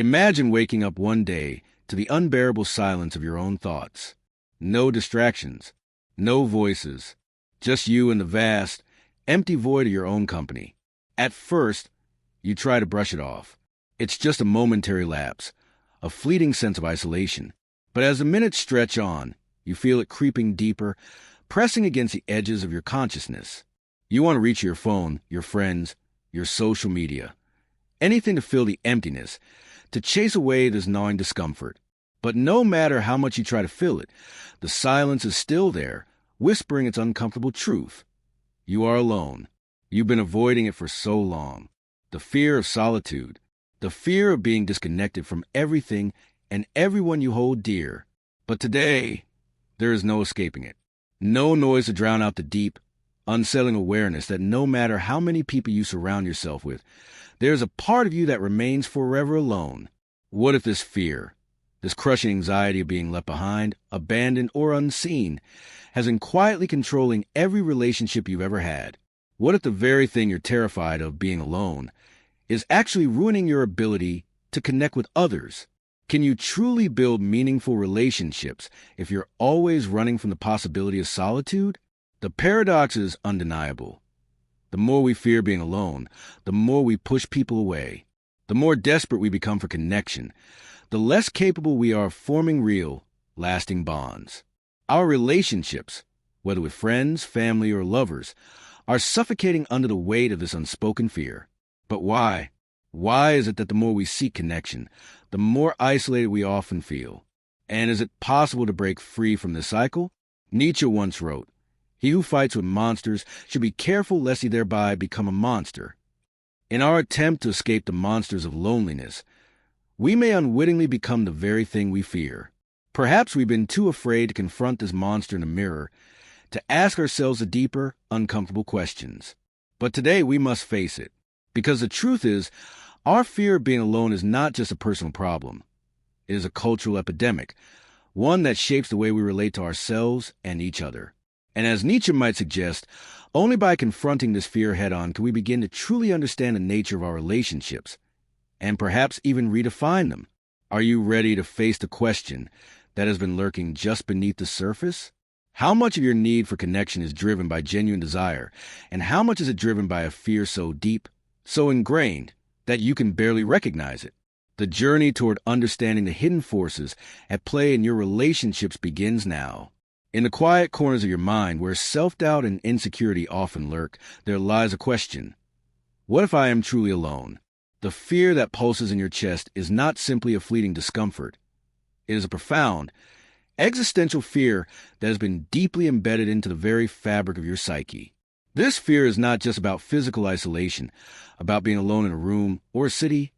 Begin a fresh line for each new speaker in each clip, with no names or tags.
Imagine waking up one day to the unbearable silence of your own thoughts. No distractions, no voices, just you and the vast, empty void of your own company. At first, you try to brush it off. It's just a momentary lapse, a fleeting sense of isolation. But as the minutes stretch on, you feel it creeping deeper, pressing against the edges of your consciousness. You want to reach your phone, your friends, your social media, anything to fill the emptiness, to chase away this gnawing discomfort. But no matter how much you try to fill it, the silence is still there, whispering its uncomfortable truth. You are alone. You've been avoiding it for so long. The fear of solitude, the fear of being disconnected from everything and everyone you hold dear. But today, there is no escaping it. No noise to drown out the deep, unsettling awareness that no matter how many people you surround yourself with, there's a part of you that remains forever alone. What if this fear, this crushing anxiety of being left behind, abandoned, or unseen, has been quietly controlling every relationship you've ever had? What if the very thing you're terrified of, being alone, is actually ruining your ability to connect with others? Can you truly build meaningful relationships if you're always running from the possibility of solitude? The paradox is undeniable. The more we fear being alone, the more we push people away. The more desperate we become for connection, the less capable we are of forming real, lasting bonds. Our relationships, whether with friends, family, or lovers, are suffocating under the weight of this unspoken fear. But why? Why is it that the more we seek connection, the more isolated we often feel? And is it possible to break free from this cycle? Nietzsche once wrote, "He who fights with monsters should be careful lest he thereby become a monster." In our attempt to escape the monsters of loneliness, we may unwittingly become the very thing we fear. Perhaps we've been too afraid to confront this monster in the mirror, to ask ourselves the deeper, uncomfortable questions. But today we must face it, because the truth is, our fear of being alone is not just a personal problem. It is a cultural epidemic, one that shapes the way we relate to ourselves and each other. And as Nietzsche might suggest, only by confronting this fear head-on can we begin to truly understand the nature of our relationships, and perhaps even redefine them. Are you ready to face the question that has been lurking just beneath the surface? How much of your need for connection is driven by genuine desire, and how much is it driven by a fear so deep, so ingrained, that you can barely recognize it? The journey toward understanding the hidden forces at play in your relationships begins now. In the quiet corners of your mind, where self-doubt and insecurity often lurk, there lies a question. What if I am truly alone? The fear that pulses in your chest is not simply a fleeting discomfort. It is a profound, existential fear that has been deeply embedded into the very fabric of your psyche. This fear is not just about physical isolation, about being alone in a room or a city.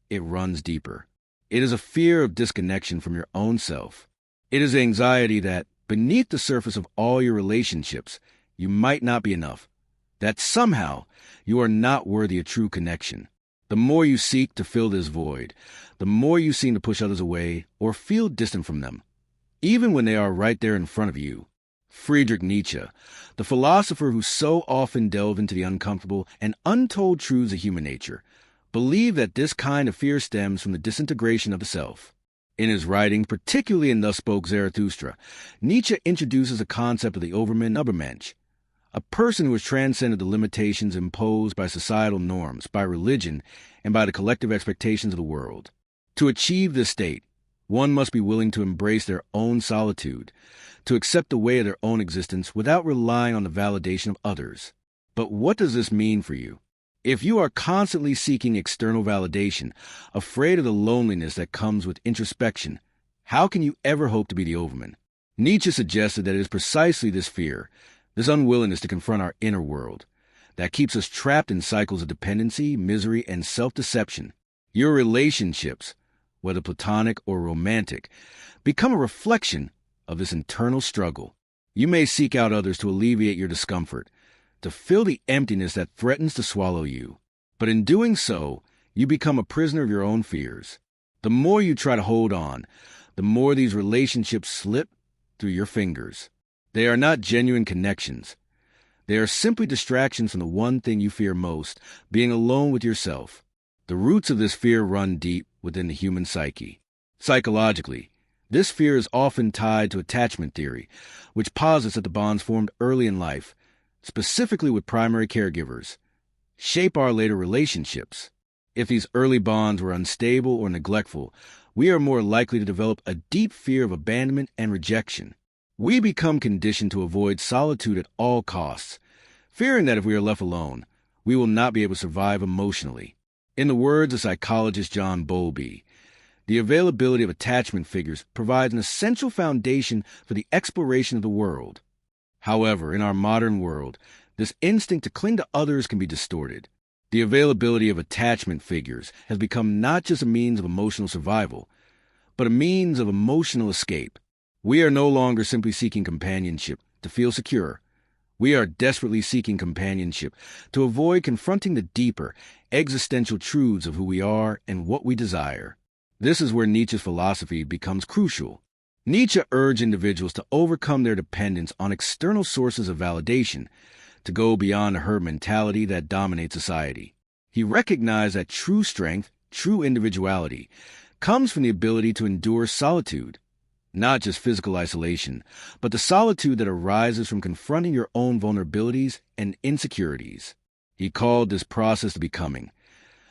It runs deeper. It is a fear of disconnection from your own self. It is anxiety that, beneath the surface of all your relationships, you might not be enough, that somehow you are not worthy of true connection. The more you seek to fill this void, the more you seem to push others away or feel distant from them, even when they are right there in front of you. Friedrich Nietzsche, the philosopher who so often delved into the uncomfortable and untold truths of human nature, believed that this kind of fear stems from the disintegration of the self. In his writing, particularly in Thus Spoke Zarathustra, Nietzsche introduces the concept of the Overman Übermensch, a person who has transcended the limitations imposed by societal norms, by religion, and by the collective expectations of the world. To achieve this state, one must be willing to embrace their own solitude, to accept the way of their own existence without relying on the validation of others. But what does this mean for you? If you are constantly seeking external validation, afraid of the loneliness that comes with introspection, how can you ever hope to be the overman? Nietzsche suggested that it is precisely this fear, this unwillingness to confront our inner world, that keeps us trapped in cycles of dependency, misery, and self-deception. Your relationships, whether platonic or romantic, become a reflection of this internal struggle. You may seek out others to alleviate your discomfort, to fill the emptiness that threatens to swallow you. But in doing so, you become a prisoner of your own fears. The more you try to hold on, the more these relationships slip through your fingers. They are not genuine connections. They are simply distractions from the one thing you fear most, being alone with yourself. The roots of this fear run deep, within the human psyche. Psychologically, this fear is often tied to attachment theory, which posits that the bonds formed early in life, specifically with primary caregivers, shape our later relationships. If these early bonds were unstable or neglectful, we are more likely to develop a deep fear of abandonment and rejection. We become conditioned to avoid solitude at all costs, fearing that if we are left alone, we will not be able to survive emotionally. In the words of psychologist John Bowlby, the availability of attachment figures provides an essential foundation for the exploration of the world. However, in our modern world, this instinct to cling to others can be distorted. The availability of attachment figures has become not just a means of emotional survival, but a means of emotional escape. We are no longer simply seeking companionship to feel secure. We are desperately seeking companionship to avoid confronting the deeper, existential truths of who we are and what we desire. This is where Nietzsche's philosophy becomes crucial. Nietzsche urged individuals to overcome their dependence on external sources of validation, to go beyond the herd mentality that dominates society. He recognized that true strength, true individuality, comes from the ability to endure solitude, not just physical isolation, but the solitude that arises from confronting your own vulnerabilities and insecurities. He called this process the becoming,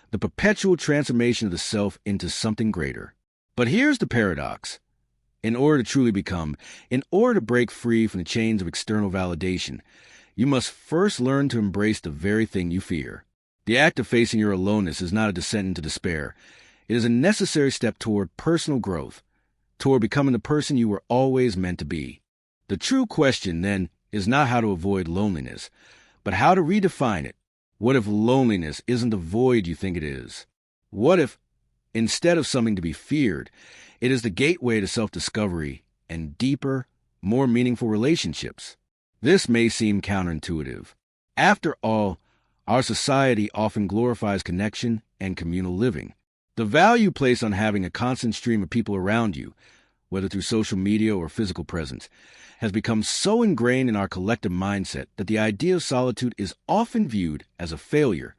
the perpetual transformation of the self into something greater. But here's the paradox. In order to truly become, in order to break free from the chains of external validation, you must first learn to embrace the very thing you fear. The act of facing your aloneness is not a descent into despair. It is a necessary step toward personal growth, toward becoming the person you were always meant to be. The true question, then, is not how to avoid loneliness, but how to redefine it. What if loneliness isn't the void you think it is? What if, instead of something to be feared, it is the gateway to self-discovery and deeper, more meaningful relationships? This may seem counterintuitive. After all, our society often glorifies connection and communal living. The value placed on having a constant stream of people around you, whether through social media or physical presence, has become so ingrained in our collective mindset that the idea of solitude is often viewed as a failure,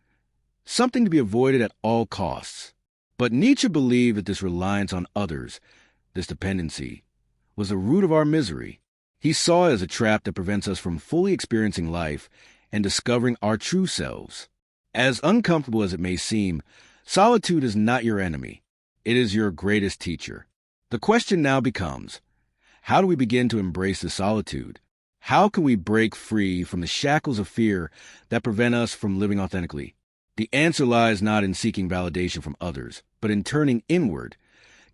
something to be avoided at all costs. But Nietzsche believed that this reliance on others, this dependency, was the root of our misery. He saw it as a trap that prevents us from fully experiencing life and discovering our true selves. As uncomfortable as it may seem, solitude is not your enemy. It is your greatest teacher. The question now becomes, how do we begin to embrace this solitude? How can we break free from the shackles of fear that prevent us from living authentically? The answer lies not in seeking validation from others, but in turning inward,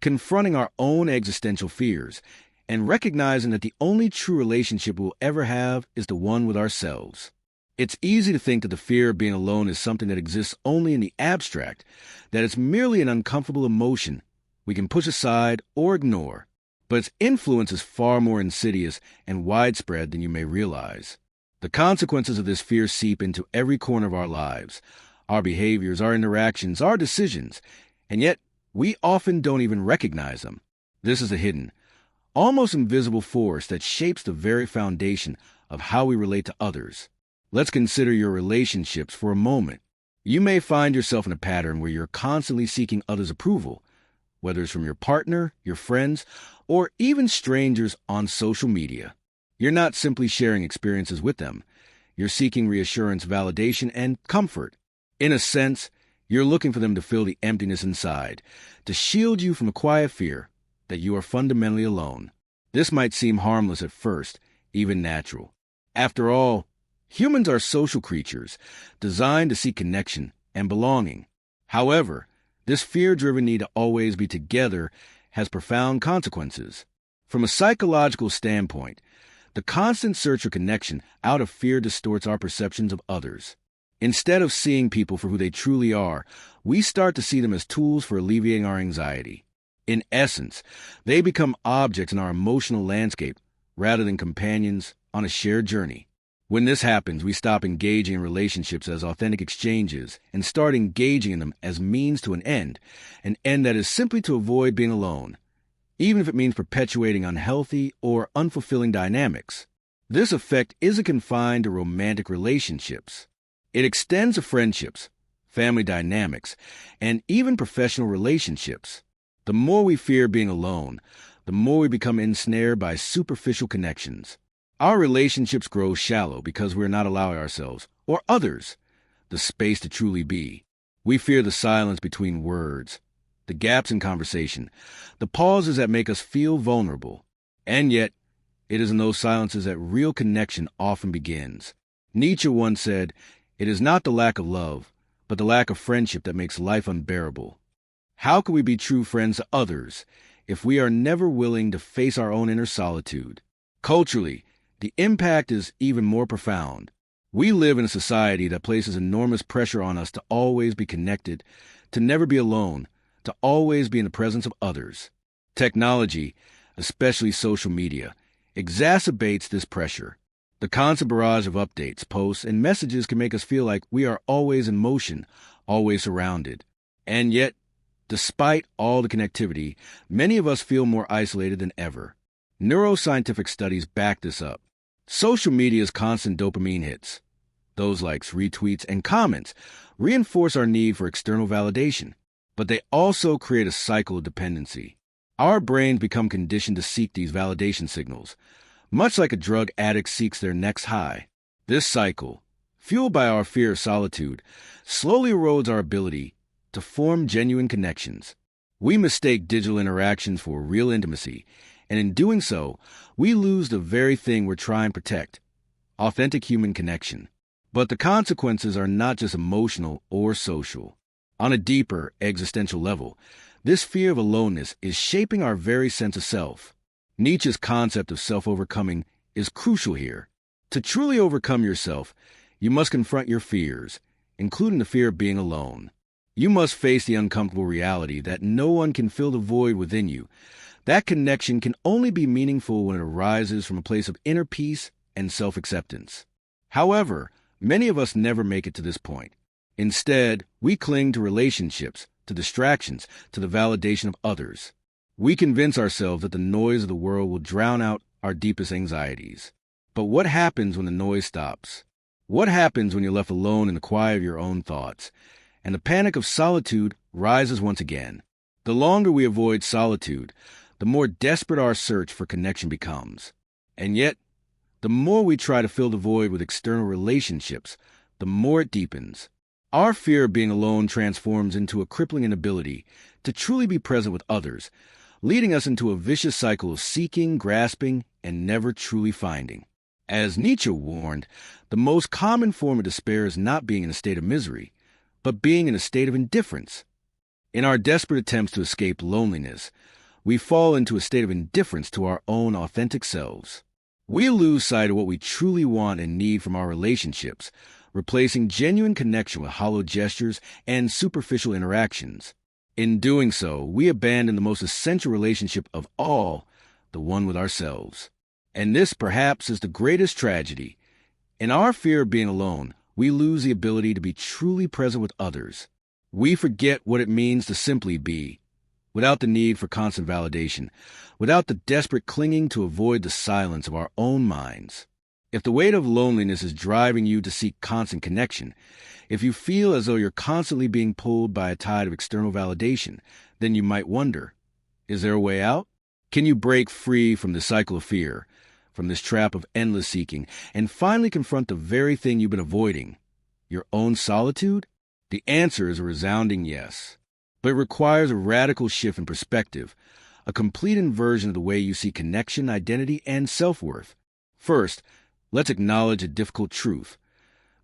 confronting our own existential fears, and recognizing that the only true relationship we'll ever have is the one with ourselves. It's easy to think that the fear of being alone is something that exists only in the abstract, that it's merely an uncomfortable emotion we can push aside or ignore. But its influence is far more insidious and widespread than you may realize. The consequences of this fear seep into every corner of our lives, our behaviors, our interactions, our decisions, and yet we often don't even recognize them. This is a hidden, almost invisible force that shapes the very foundation of how we relate to others. Let's consider your relationships for a moment. You may find yourself in a pattern where you're constantly seeking others' approval, whether it's from your partner, your friends, or even strangers on social media. You're not simply sharing experiences with them. You're seeking reassurance, validation, and comfort. In a sense, you're looking for them to fill the emptiness inside, to shield you from the quiet fear that you are fundamentally alone. This might seem harmless at first, even natural. After all, humans are social creatures, designed to seek connection and belonging. However, this fear-driven need to always be together has profound consequences. From a psychological standpoint, the constant search for connection out of fear distorts our perceptions of others. Instead of seeing people for who they truly are, we start to see them as tools for alleviating our anxiety. In essence, they become objects in our emotional landscape rather than companions on a shared journey. When this happens, we stop engaging in relationships as authentic exchanges and start engaging in them as means to an end that is simply to avoid being alone, even if it means perpetuating unhealthy or unfulfilling dynamics. This effect isn't confined to romantic relationships. It extends to friendships, family dynamics, and even professional relationships. The more we fear being alone, the more we become ensnared by superficial connections. Our relationships grow shallow because we're not allowing ourselves, or others, the space to truly be. We fear the silence between words, the gaps in conversation, the pauses that make us feel vulnerable. And yet, it is in those silences that real connection often begins. Nietzsche once said, "It is not the lack of love, but the lack of friendship that makes life unbearable." How can we be true friends to others if we are never willing to face our own inner solitude? Culturally, the impact is even more profound. We live in a society that places enormous pressure on us to always be connected, to never be alone, to always be in the presence of others. Technology, especially social media, exacerbates this pressure. The constant barrage of updates, posts, and messages can make us feel like we are always in motion, always surrounded. And yet, despite all the connectivity, many of us feel more isolated than ever. Neuroscientific studies back this up. Social media's constant dopamine hits, those likes, retweets, and comments, reinforce our need for external validation, but they also create a cycle of dependency. Our brains become conditioned to seek these validation signals, much like a drug addict seeks their next high. This cycle, fueled by our fear of solitude, slowly erodes our ability to form genuine connections. We mistake digital interactions for real intimacy, and in doing so, we lose the very thing we're trying to protect, authentic human connection. But the consequences are not just emotional or social. On a deeper, existential level, this fear of aloneness is shaping our very sense of self. Nietzsche's concept of self-overcoming is crucial here. To truly overcome yourself, you must confront your fears, including the fear of being alone. You must face the uncomfortable reality that no one can fill the void within you. That connection can only be meaningful when it arises from a place of inner peace and self-acceptance. However, many of us never make it to this point. Instead, we cling to relationships, to distractions, to the validation of others. We convince ourselves that the noise of the world will drown out our deepest anxieties. But what happens when the noise stops? What happens when you're left alone in the quiet of your own thoughts, and the panic of solitude rises once again? The longer we avoid solitude, the more desperate our search for connection becomes. And yet, the more we try to fill the void with external relationships, the more it deepens. Our fear of being alone transforms into a crippling inability to truly be present with others, leading us into a vicious cycle of seeking, grasping, and never truly finding. As Nietzsche warned, the most common form of despair is not being in a state of misery, but being in a state of indifference. In our desperate attempts to escape loneliness, we fall into a state of indifference to our own authentic selves. We lose sight of what we truly want and need from our relationships, replacing genuine connection with hollow gestures and superficial interactions. In doing so, we abandon the most essential relationship of all, the one with ourselves. And this, perhaps, is the greatest tragedy. In our fear of being alone, we lose the ability to be truly present with others. We forget what it means to simply be, without the need for constant validation, without the desperate clinging to avoid the silence of our own minds. If the weight of loneliness is driving you to seek constant connection, if you feel as though you're constantly being pulled by a tide of external validation, then you might wonder, is there a way out? Can you break free from the cycle of fear, from this trap of endless seeking, and finally confront the very thing you've been avoiding, your own solitude? The answer is a resounding yes. But it requires a radical shift in perspective, a complete inversion of the way you see connection, identity, and self-worth. First, let's acknowledge a difficult truth.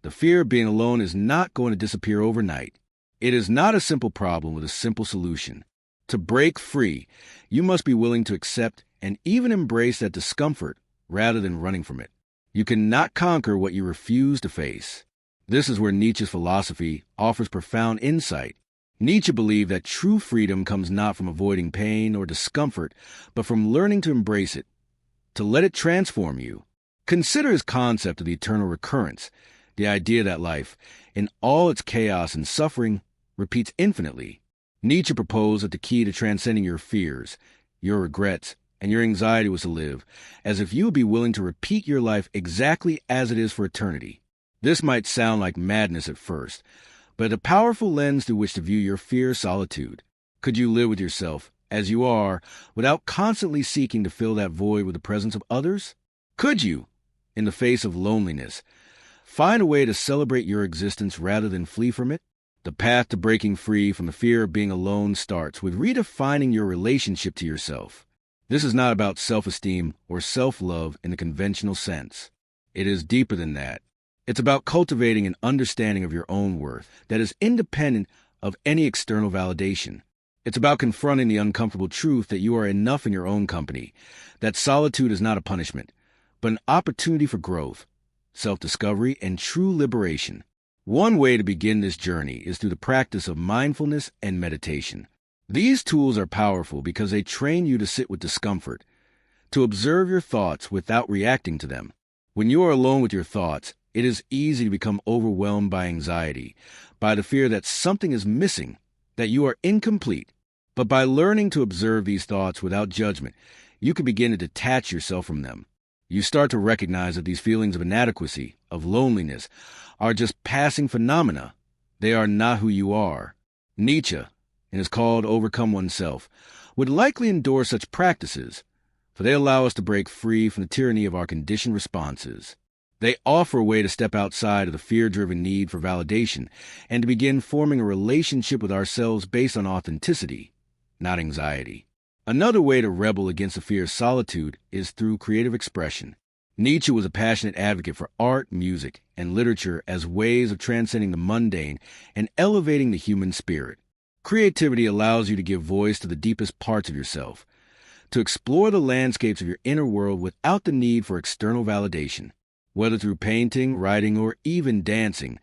The fear of being alone is not going to disappear overnight. It is not a simple problem with a simple solution. To break free, you must be willing to accept and even embrace that discomfort rather than running from it. You cannot conquer what you refuse to face. This is where Nietzsche's philosophy offers profound insight. Nietzsche believed that true freedom comes not from avoiding pain or discomfort, but from learning to embrace it, to let it transform you. Consider his concept of the eternal recurrence, the idea that life, in all its chaos and suffering, repeats infinitely. Nietzsche proposed that the key to transcending your fears, your regrets, and your anxiety was to live as if you would be willing to repeat your life exactly as it is for eternity. This might sound like madness at first, but a powerful lens through which to view your fear solitude. Could you live with yourself as you are without constantly seeking to fill that void with the presence of others? Could you, in the face of loneliness, find a way to celebrate your existence rather than flee from it? The path to breaking free from the fear of being alone starts with redefining your relationship to yourself. This is not about self-esteem or self-love in the conventional sense. It is deeper than that. It's about cultivating an understanding of your own worth that is independent of any external validation. It's about confronting the uncomfortable truth that you are enough in your own company, that solitude is not a punishment, but an opportunity for growth, self-discovery, and true liberation. One way to begin this journey is through the practice of mindfulness and meditation. These tools are powerful because they train you to sit with discomfort, to observe your thoughts without reacting to them. When you are alone with your thoughts, it is easy to become overwhelmed by anxiety, by the fear that something is missing, that you are incomplete. But by learning to observe these thoughts without judgment, you can begin to detach yourself from them. You start to recognize that these feelings of inadequacy, of loneliness, are just passing phenomena. They are not who you are. Nietzsche, in his call to overcome oneself, would likely endorse such practices, for they allow us to break free from the tyranny of our conditioned responses. They offer a way to step outside of the fear-driven need for validation and to begin forming a relationship with ourselves based on authenticity, not anxiety. Another way to rebel against the fear of solitude is through creative expression. Nietzsche was a passionate advocate for art, music, and literature as ways of transcending the mundane and elevating the human spirit. Creativity allows you to give voice to the deepest parts of yourself, to explore the landscapes of your inner world without the need for external validation. Whether through painting, writing, or even dancing,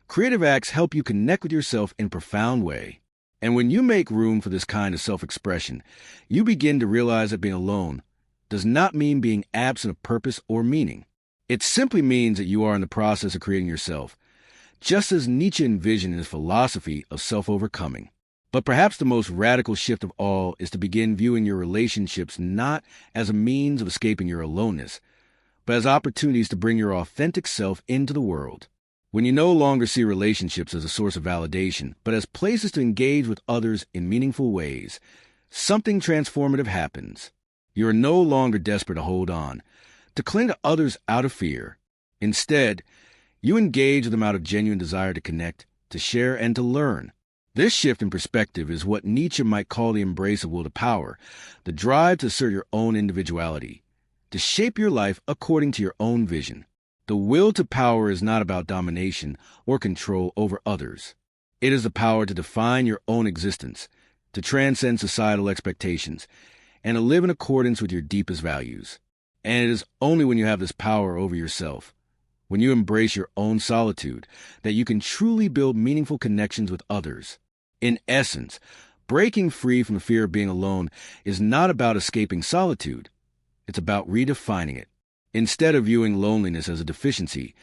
creative acts help you connect with yourself in a profound way. And when you make room for this kind of self-expression, you begin to realize that being alone does not mean being absent of purpose or meaning. It simply means that you are in the process of creating yourself, just as Nietzsche envisioned in his philosophy of self-overcoming. But perhaps the most radical shift of all is to begin viewing your relationships not as a means of escaping your aloneness, but as opportunities to bring your authentic self into the world. When you no longer see relationships as a source of validation, but as places to engage with others in meaningful ways, something transformative happens. You are no longer desperate to hold on, to cling to others out of fear. Instead, you engage with them out of genuine desire to connect, to share, and to learn. This shift in perspective is what Nietzsche might call the embrace of will to power, the drive to assert your own individuality, to shape your life according to your own vision. The will to power is not about domination or control over others. It is the power to define your own existence, to transcend societal expectations, and to live in accordance with your deepest values. And it is only when you have this power over yourself, when you embrace your own solitude, that you can truly build meaningful connections with others. In essence, breaking free from the fear of being alone is not about escaping solitude. It's about redefining it. Instead of viewing loneliness as a deficiency,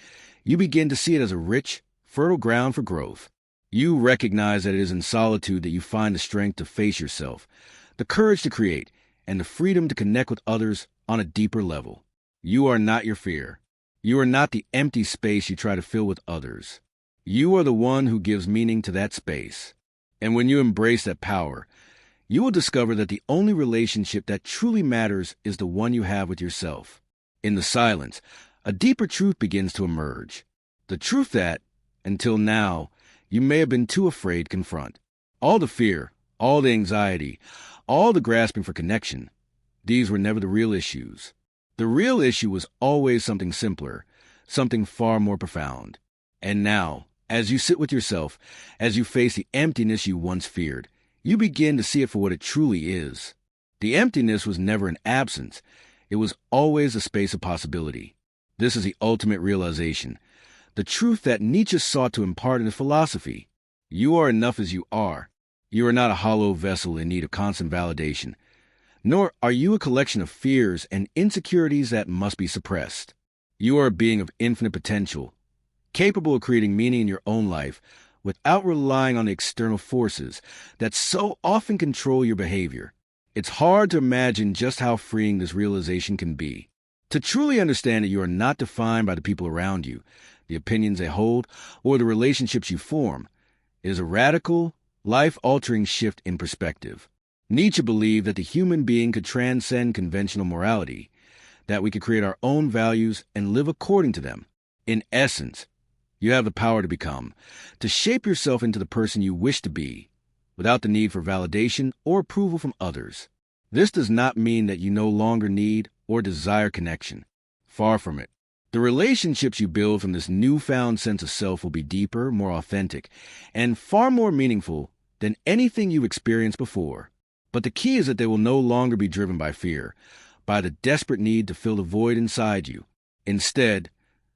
you begin to see it as a rich, fertile ground for growth. You recognize that it is in solitude that you find the strength to face yourself, the courage to create, and the freedom to connect with others on a deeper level. You are not your fear. You are not the empty space you try to fill with others. You are the one who gives meaning to that space. And when you embrace that power, you will discover that the only relationship that truly matters is the one you have with yourself. In the silence, a deeper truth begins to emerge. The truth that, until now, you may have been too afraid to confront. All the fear, all the anxiety, all the grasping for connection, these were never the real issues. The real issue was always something simpler, something far more profound. And now, as you sit with yourself, as you face the emptiness you once feared, you begin to see it for what it truly is. The emptiness was never an absence. It was always a space of possibility. This is the ultimate realization, the truth that Nietzsche sought to impart in his philosophy. You are enough as you are. You are not a hollow vessel in need of constant validation, nor are you a collection of fears and insecurities that must be suppressed. You are a being of infinite potential, capable of creating meaning in your own life without relying on the external forces that so often control your behavior. It's hard to imagine just how freeing this realization can be. To truly understand that you are not defined by the people around you, the opinions they hold, or the relationships you form, It is a radical, life-altering shift in perspective. Nietzsche believed that the human being could transcend conventional morality, that we could create our own values and live according to them. In essence, you have the power to become, to shape yourself into the person you wish to be, without the need for validation or approval from others. This does not mean that you no longer need or desire connection. Far from it. The relationships you build from this newfound sense of self will be deeper, more authentic, and far more meaningful than anything you've experienced before. But the key is that they will no longer be driven by fear, by the desperate need to fill the void inside you. Instead,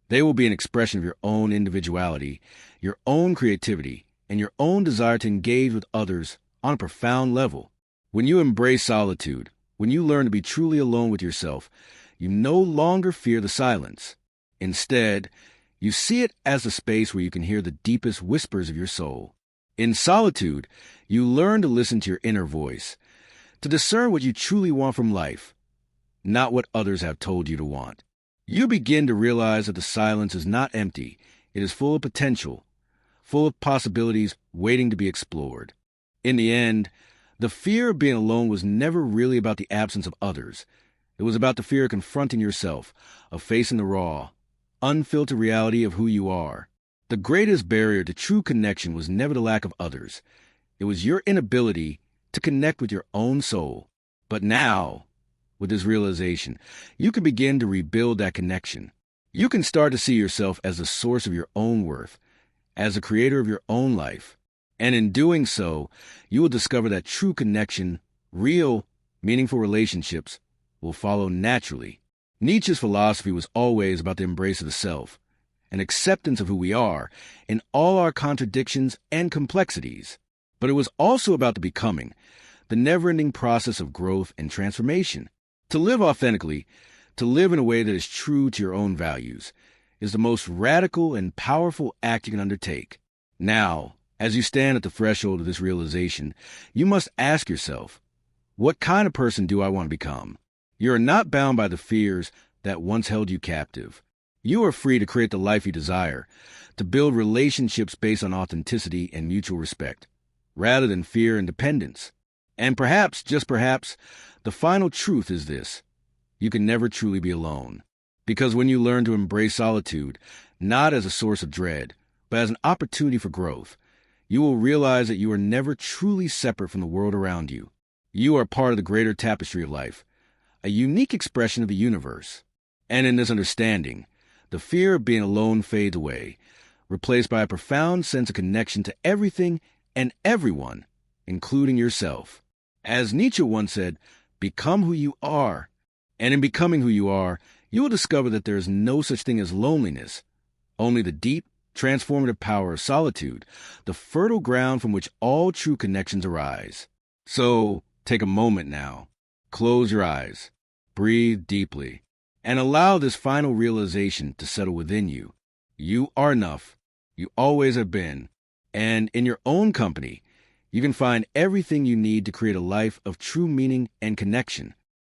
they will be an expression of your own individuality, your own creativity, and your own desire to engage with others on a profound level. When you embrace solitude, when you learn to be truly alone with yourself, you no longer fear the silence. Instead, you see it as a space where you can hear the deepest whispers of your soul. In solitude, you learn to listen to your inner voice, to discern what you truly want from life, not what others have told you to want. You begin to realize that the silence is not empty. It is full of potential, full of possibilities waiting to be explored. In the end, the fear of being alone was never really about the absence of others. It was about the fear of confronting yourself, of facing the raw, unfiltered reality of who you are. The greatest barrier to true connection was never the lack of others. It was your inability to connect with your own soul. But now, with this realization, you can begin to rebuild that connection. You can start to see yourself as the source of your own worth, as the creator of your own life. And in doing so, you will discover that true connection, real, meaningful relationships, will follow naturally. Nietzsche's philosophy was always about the embrace of the self, an acceptance of who we are, in all our contradictions and complexities. But it was also about the becoming, the never-ending process of growth and transformation. To live authentically, to live in a way that is true to your own values, is the most radical and powerful act you can undertake. Now, as you stand at the threshold of this realization, you must ask yourself, what kind of person do I want to become? You are not bound by the fears that once held you captive. You are free to create the life you desire, to build relationships based on authenticity and mutual respect, rather than fear and dependence. And perhaps, just perhaps, the final truth is this: you can never truly be alone. Because when you learn to embrace solitude, not as a source of dread, but as an opportunity for growth, you will realize that you are never truly separate from the world around you. You are part of the greater tapestry of life, a unique expression of the universe. And in this understanding, the fear of being alone fades away, replaced by a profound sense of connection to everything and everyone, including yourself. As Nietzsche once said, become who you are. And in becoming who you are, you will discover that there is no such thing as loneliness, only the deep, transformative power of solitude, the fertile ground from which all true connections arise. So, take a moment now, close your eyes, breathe deeply, and allow this final realization to settle within you. You are enough. You always have been. And in your own company, you can find everything you need to create a life of true meaning and connection.